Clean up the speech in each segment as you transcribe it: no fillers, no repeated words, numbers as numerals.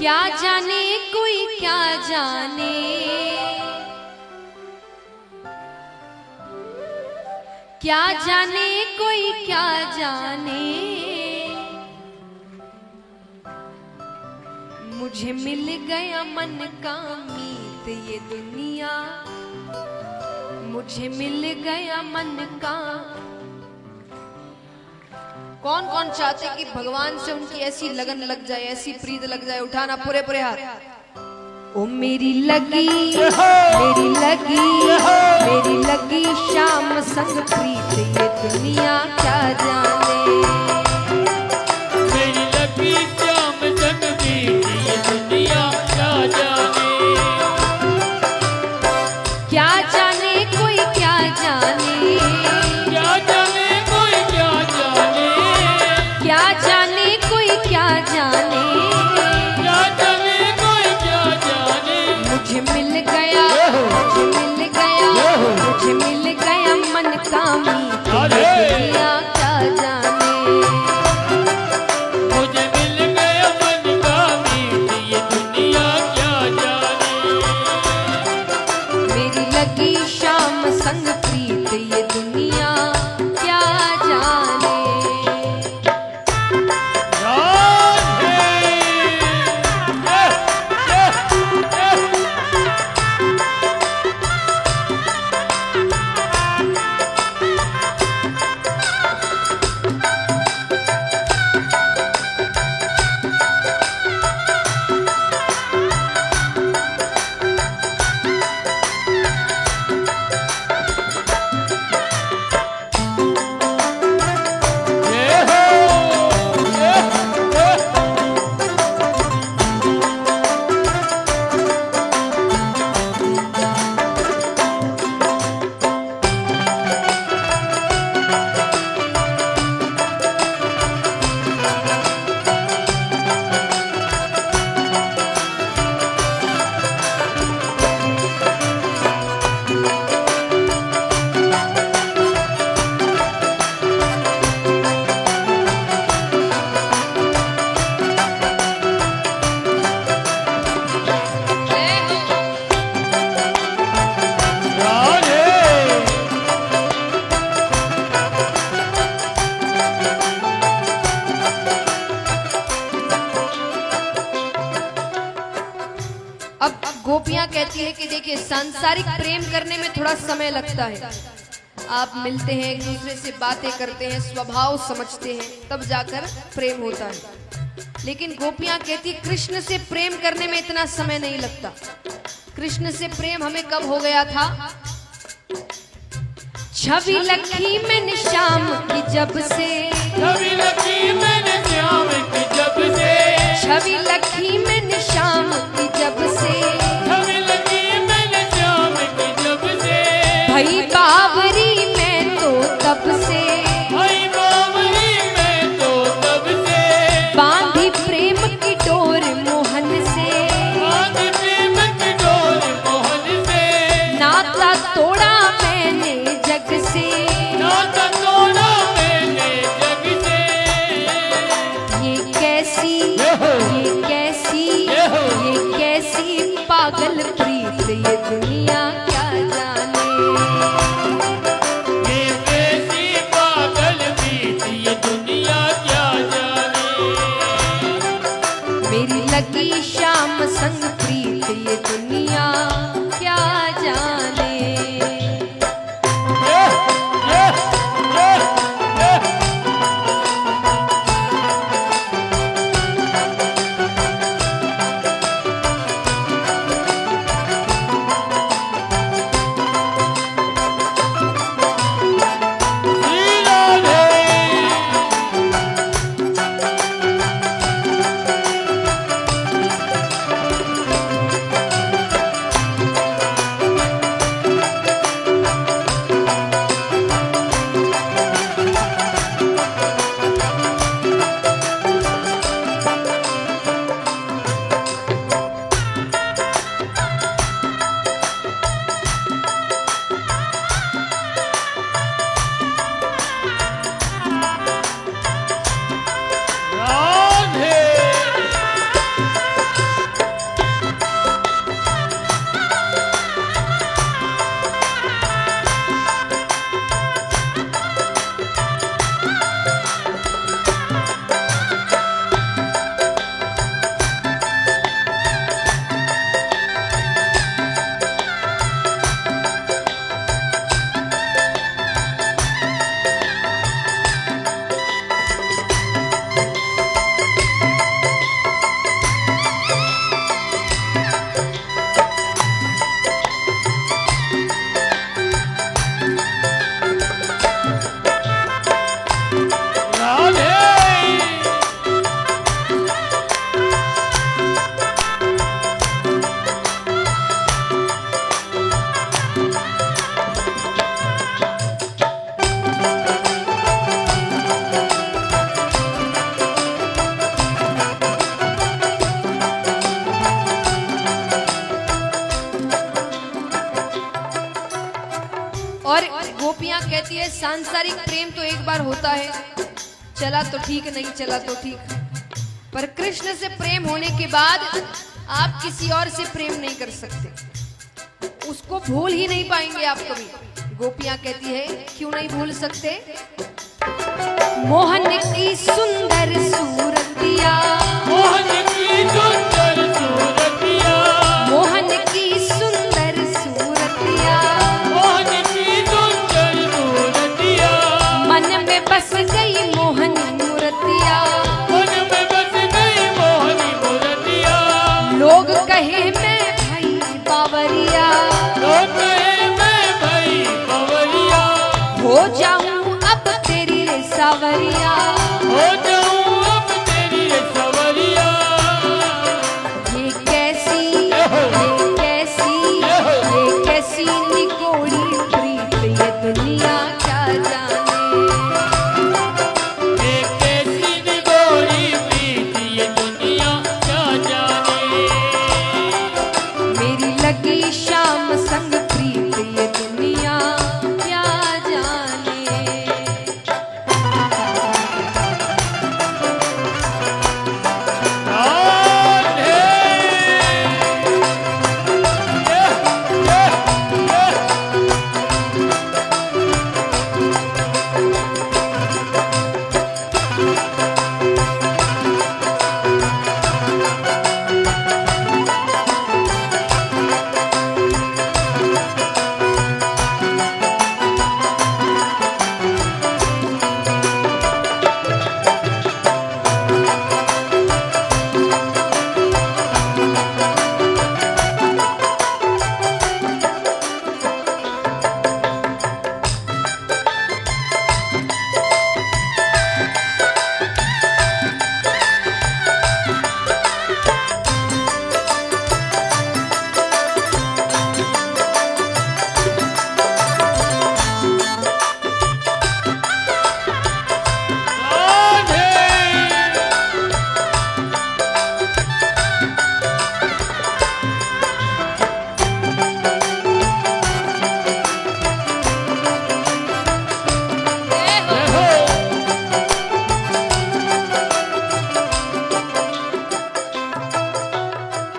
क्या जाने कोई क्या जाने, क्या जाने कोई क्या जाने, मुझे मिल गया मन का मीत ये दुनिया, मुझे मिल गया मन का। कौन कौन चाहते कि भगवान से उनकी ऐसी लगन लग जाए, ऐसी प्रीत लग जाए? उठाना पूरे पूरे हाथ। ओ मेरी लगी मेरी लगी मेरी लगी शाम संग प्रीत ये दुनिया क्या जाने, मेरी लगी शाम संग प्रीत ये दुनिया क्या जाने, क्या जाने कोई क्या जाने, क्या जाने कोई क्या जाने, क्या जाने कोई क्या जाने, क्या जाने कोई क्या जाने, मुझे मिल गया मुझे मिल गया मुझे मिल गया मन का मीत ये दुनिया क्या जाने, मुझे मिल गया मन का मीत ये दुनिया क्या जाने, मेरी लगी शाम संग प्रीत ये दुनिया क्या जाने। अब गोपियां कहती है कि देखिए सांसारिक प्रेम करने में थोड़ा समय लगता है, आप मिलते हैं एक दूसरे से बातें करते हैं, स्वभाव समझते हैं, तब जाकर प्रेम होता है। लेकिन गोपियां कहती है कृष्ण से प्रेम करने में इतना समय नहीं लगता। कृष्ण से प्रेम हमें कब हो गया था? छवि लखी मैंने श्याम की जब से, छवि लगी मैंने श्याम की जब से, छवि लखी मैंने श्याम की जब से, छवि लगी मैंने श्याम की जब से, भई बावरी मैं तो तब से, भाई बावरी मैं तो तब से, बांधी प्रेम की डोर मोहन से, बांध प्रेम की डोर मोहन से, नाता तोड़ा मैंने जग से, नाता तोड़ा मैंने जग से, ये कैसी पागल प्रीत ये दुनिया क्या जाने, ये कैसी पागल प्रीत ये दुनिया क्या जाने, मेरी लगी शाम संग प्रीत ये दुनिया क्या जाने। कहती है सांसारिक प्रेम तो एक बार होता है, चला तो ठीक, नहीं चला तो ठीक, पर कृष्ण से प्रेम होने के बाद आप किसी और से प्रेम नहीं कर सकते, उसको भूल ही नहीं पाएंगे आप कभी। गोपियां कहती है क्यों नहीं भूल सकते? मोहन की सुंदर सूरतिया, मोहन की सुंदर सूरतिया, मोहन की सुंदर सूरतिया, मोहन की सुंदर सूरतिया, मन में बस गई मोहन मूर्तिया, मन में बस गई मोहनी मूर्तिया, लोग कहे मैं भाई बावरिया, लोग कहे मैं भाई बवरिया, हो जाऊं अब तेरी सावरिया, हो जाऊं अब तेरी सवरिया। ये कैसी निगोड़ी प्रीत ये दुनिया क्या जाने, ये कैसी निगोरी प्रीत ये दुनिया क्या जाने, मेरी लगी शाम संग प्रीत ये दुनिया क्या जाने।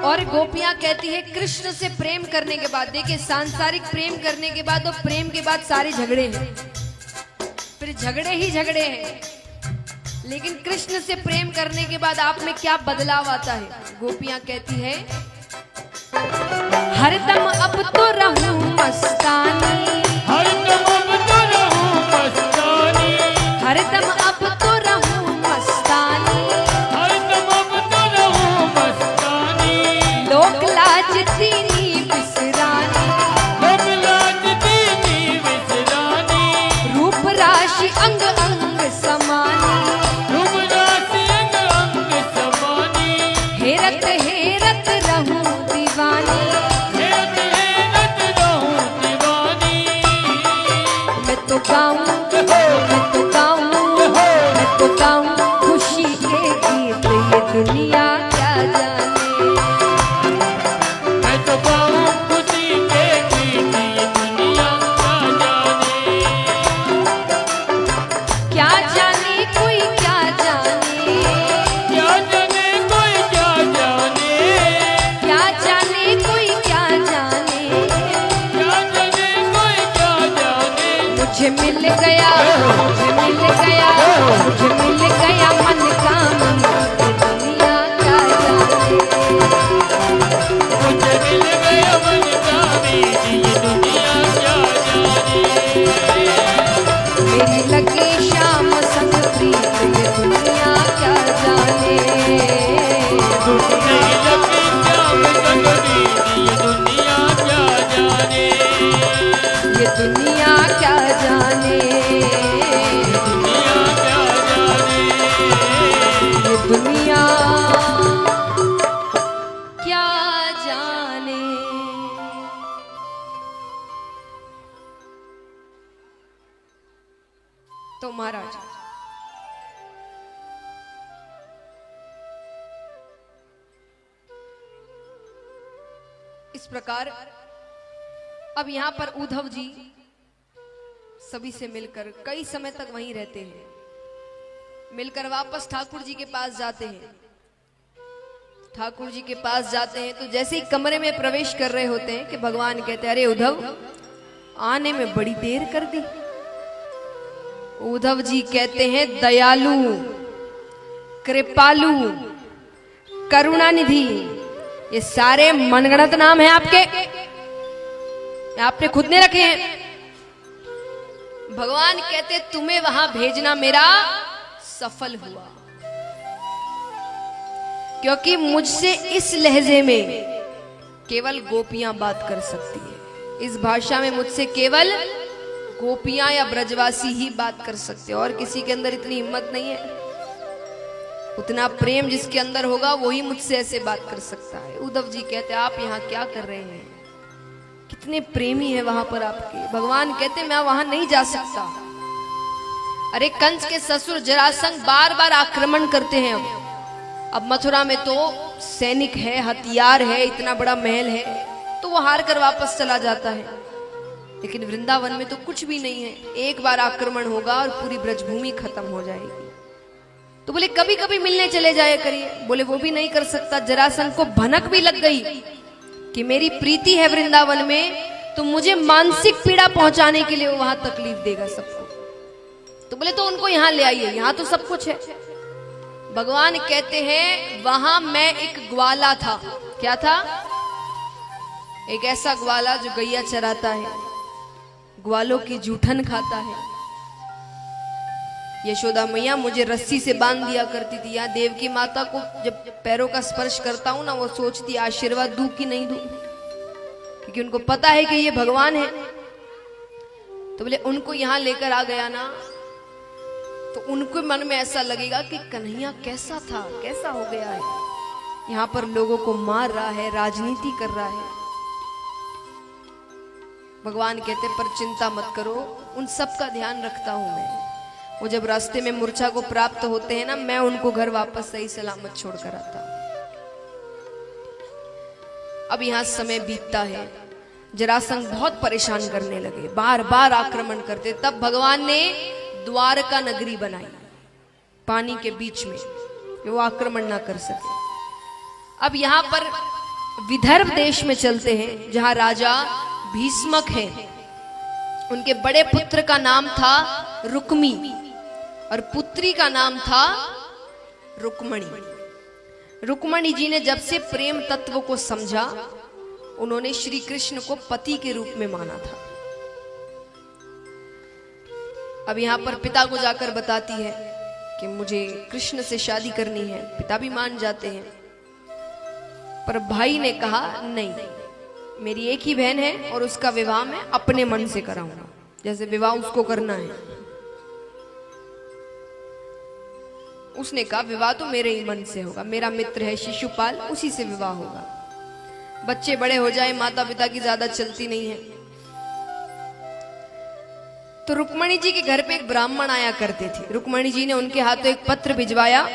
और गोपियां कहती है कृष्ण से प्रेम करने के बाद, देखिए सांसारिक प्रेम करने के बाद और प्रेम के बाद सारे झगड़े हैं, फिर झगड़े ही झगड़े हैं, लेकिन कृष्ण से प्रेम करने के बाद आप में क्या बदलाव आता है? गोपियां कहती है हरदम अब तो रहूं मस्तानी, हरदम अब तो रहूं मस्तानी, हरदम अब तो रहूं मस्तानी, हरदम अब तो रहूं मस्तानी, लोक लाज दीनी बिसरानी, लोक लाज दीनी विसरानी, रूप राशि अंग अंग समानी, रूप राशि अंग अंग समानी, हेरत हेरत रहूं दीवानी, हेरत हेरत रहूं दीवानी, मैं तो गाऊं, मैं तो गाऊं, मैं तो गाऊं खुशी के गीत ये दुनिया क्या जाने, मैं तो गाऊं खुशी के गीत ये दुनिया क्या जाने, क्या जाने कोई क्या जाने, क्या जाने कोई क्या जाने, क्या जाने कोई क्या जाने, क्या जाने कोई क्या जाने, मुझे मिल गया, मुझे मिल गया, मुझे मिल गया मन का मंदिर, दुनिया क्या जाने, मुझे मिल गया मन का मीत ये दुनिया क्या जाने, मेरी लगी शाम संग प्रीत ये दुनिया क्या जाने, मेरी लगी श्याम संग मीत ये दुनिया क्या जाने, ये दुनिया क्या जाने, दुनिया क्या जाने, ये दुनिया क्या जाने। तो महाराज इस प्रकार अब यहां पर उद्धव जी सभी से मिलकर कई समय तक वहीं रहते हैं। मिलकर वापस ठाकुर जी के पास जाते हैं। ठाकुर जी के पास जाते हैं तो जैसे ही कमरे में प्रवेश कर रहे होते हैं कि भगवान कहते हैं, अरे उद्धव, आने में बड़ी देर कर दी। उद्धव जी कहते हैं, दयालु, कृपालु, करुणानिधि, ये सारे मनगढ़ंत नाम हैं आपके, आपने खुद ने रखे हैं। भगवान कहते, तुम्हें वहां भेजना मेरा सफल हुआ, क्योंकि मुझसे इस लहजे में केवल गोपियां बात कर सकती है। इस भाषा में मुझसे केवल गोपियां या ब्रजवासी ही बात कर सकते हैं, और किसी के अंदर इतनी हिम्मत नहीं है। उतना प्रेम जिसके अंदर होगा वही मुझसे ऐसे बात कर सकता है। उद्धव जी कहते, आप यहाँ क्या कर रहे हैं? कितने प्रेमी है वहां पर आपके। भगवान कहते, मैं वहां नहीं जा सकता। अरे कंस के ससुर जरासंध बार बार आक्रमण करते हैं। अब मथुरा में तो सैनिक है, हथियार है, इतना बड़ा महल है, तो वो हार कर वापस चला जाता है। लेकिन वृंदावन में तो कुछ भी नहीं है। एक बार आक्रमण होगा और पूरी ब्रजभूमि खत्म हो जाएगी। तो बोले कभी कभी मिलने चले जाया करिए। बोले वो भी नहीं कर सकता। जरासंध को भनक भी लग गई कि मेरी प्रीति है वृंदावन में, तो मुझे मानसिक पीड़ा पहुंचाने के लिए वो वहां तकलीफ देगा सबको। तो बोले तो उनको यहां ले आइए, यहां तो सब कुछ है। भगवान कहते हैं, वहां मैं एक ग्वाला था। क्या था? एक ऐसा ग्वाला जो गैया चराता है, ग्वालों की जूठन खाता है। यशोदा मैया मुझे रस्सी से बांध दिया करती थी। यहाँ देवकी माता को जब पैरों का स्पर्श करता हूं ना, वो सोचती आशीर्वाद दूं कि नहीं दूं, क्योंकि उनको पता है कि ये भगवान है। तो बोले उनको यहां लेकर आ गया ना, तो उनको मन में ऐसा लगेगा कि कन्हैया कैसा था, कैसा हो गया है, यहां पर लोगों को मार रहा है, राजनीति कर रहा है। भगवान कहते, पर चिंता मत करो, उन सब का ध्यान रखता हूं मैं। वो जब रास्ते में मूर्छा को प्राप्त होते हैं ना, मैं उनको घर वापस सही सलामत छोड़कर आता हूं। अब यहां समय बीतता है। जरासंध बहुत परेशान करने लगे, बार बार आक्रमण करते। तब भगवान ने द्वारका नगरी बनाई पानी के बीच में, कि वो आक्रमण ना कर सके। अब यहां पर विदर्भ देश में चलते हैं, जहां राजा भीष्मक हैं। उनके बड़े पुत्र का नाम था रुक्मी और पुत्री का नाम था रुक्मणी। रुक्मणी जी ने जब से प्रेम तत्व को समझा, उन्होंने श्री कृष्ण को पति के रूप में माना था। अब यहां पर पिता को जाकर बताती है कि मुझे कृष्ण से शादी करनी है। पिता भी मान जाते हैं, पर भाई ने कहा नहीं, मेरी एक ही बहन है और उसका विवाह मैं अपने मन से कराऊंगा, जैसे विवाह उसको करना है। उसने कहा विवाह तो मेरे ही मन से होगा, मेरा मित्र है शिशुपाल, उसी से विवाह होगा। बच्चे बड़े हो जाए, माता पिता की ज्यादा चलती नहीं है। तो रुक्मणी जी के घर पे एक ब्राह्मण आया करते थे। रुक्मणी जी ने उनके हाथों एक पत्र भिजवाया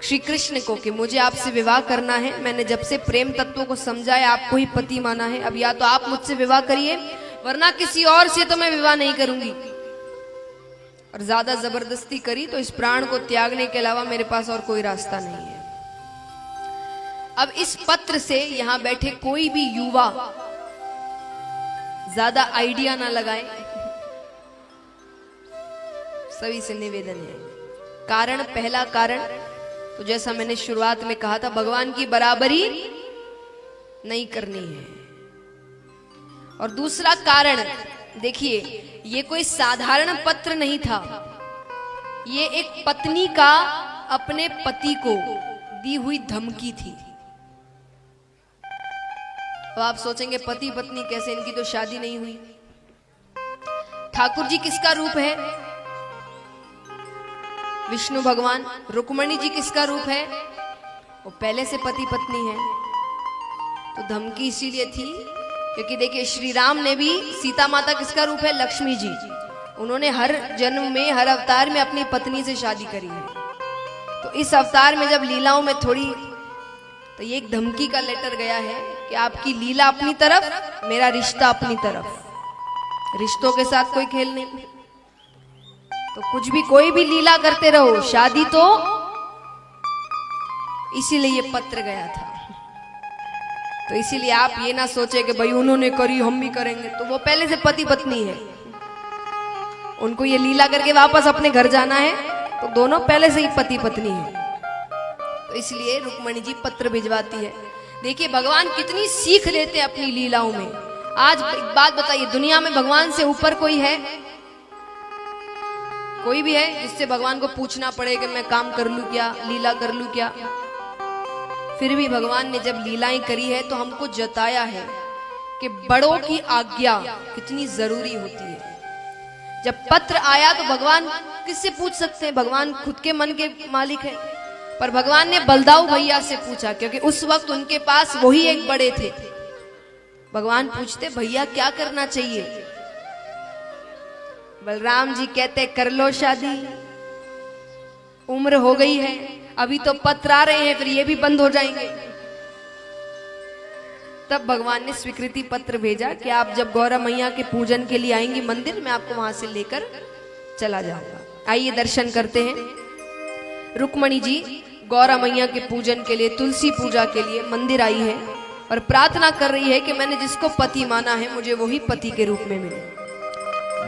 श्री कृष्ण को कि मुझे आपसे विवाह करना है। मैंने जब से प्रेम तत्वों को समझा है, आपको ही पति माना है। अब या तो आप मुझसे विवाह करिए, वरना किसी और से तो मैं विवाह नहीं करूंगी। और ज्यादा जबरदस्ती करी तो इस प्राण को त्यागने के अलावा मेरे पास और कोई रास्ता नहीं है। अब इस पत्र से यहां बैठे कोई भी युवा ज्यादा आइडिया ना लगाए, सभी से निवेदन है। कारण, पहला कारण तो जैसा मैंने शुरुआत में कहा था, भगवान की बराबरी नहीं करनी है। और दूसरा कारण देखिए, ये कोई साधारण पत्र नहीं था, ये एक पत्नी का अपने पति को दी हुई धमकी थी। तो आप सोचेंगे पति पत्नी कैसे, इनकी तो शादी नहीं हुई। ठाकुर जी किसका रूप है? विष्णु भगवान। रुक्मणी जी किसका रूप है? वो पहले से पति पत्नी है। तो धमकी इसीलिए थी क्योंकि देखिए, श्री राम ने भी, सीता माता किसका रूप है? लक्ष्मी जी। उन्होंने हर जन्म में, हर अवतार में अपनी पत्नी से शादी करी है। तो इस अवतार में जब लीलाओं में थोड़ी, तो ये एक धमकी का लेटर गया है कि आपकी लीला अपनी तरफ, मेरा रिश्ता अपनी तरफ। रिश्तों के साथ कोई खेल नहीं, तो कुछ भी कोई भी लीला करते रहो, शादी तो इसीलिए ये पत्र गया था। तो इसीलिए आप ये ना सोचे कि भाई उन्होंने करी हम भी करेंगे, तो वो पहले से पति पत्नी है, उनको ये लीला करके वापस अपने घर जाना है, तो दोनों पहले से ही पति पत्नी है। तो इसलिए रुक्मणी जी पत्र भिजवाती है। देखिए भगवान कितनी सीख लेते हैं अपनी लीलाओं में। आज एक बात बताइए, दुनिया में भगवान से ऊपर कोई है? कोई भी है जिससे भगवान को पूछना पड़े कि मैं काम कर लूं क्या, लीला कर लूं क्या? फिर भी भगवान ने जब लीलाएं करी है तो हमको जताया है कि बड़ों की आज्ञा कितनी जरूरी होती है। जब पत्र आया तो भगवान किससे पूछ सकते हैं? भगवान खुद के मन के मालिक है, पर भगवान ने बलदाऊ भैया से पूछा, क्योंकि उस वक्त उनके पास वही एक बड़े थे। भगवान पूछते, भैया क्या करना चाहिए? बलराम जी कहते, कर लो शादी, उम्र हो गई है, अभी तो पत्र आ रहे हैं, फिर ये भी बंद हो जाएंगे। तब भगवान ने स्वीकृति पत्र भेजा कि आप जब गौरा मैया के पूजन के लिए आएंगी मंदिर, मैं आपको वहां से लेकर चला जाऊंगा। आइए दर्शन करते हैं। रुक्मणी जी गौरा मैया के पूजन के लिए, तुलसी पूजा के लिए मंदिर आई है और प्रार्थना कर रही है कि मैंने जिसको पति माना है मुझे वही पति के रूप में मिले।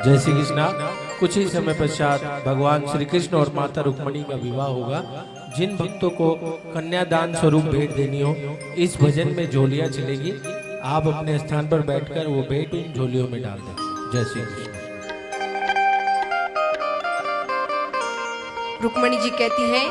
जय श्री कृष्णा। कुछ ही समय पश्चात भगवान श्री कृष्ण और माता रुक्मणी का विवाह होगा। जिन भक्तों को कन्यादान स्वरूप भेंट देनी हो, इस भजन में झोलियां चलेगी, आप अपने स्थान पर बैठकर वो भेंट उन झोलियों में डाल दें। जय श्री कृष्ण। रुक्मणी जी कहती हैं,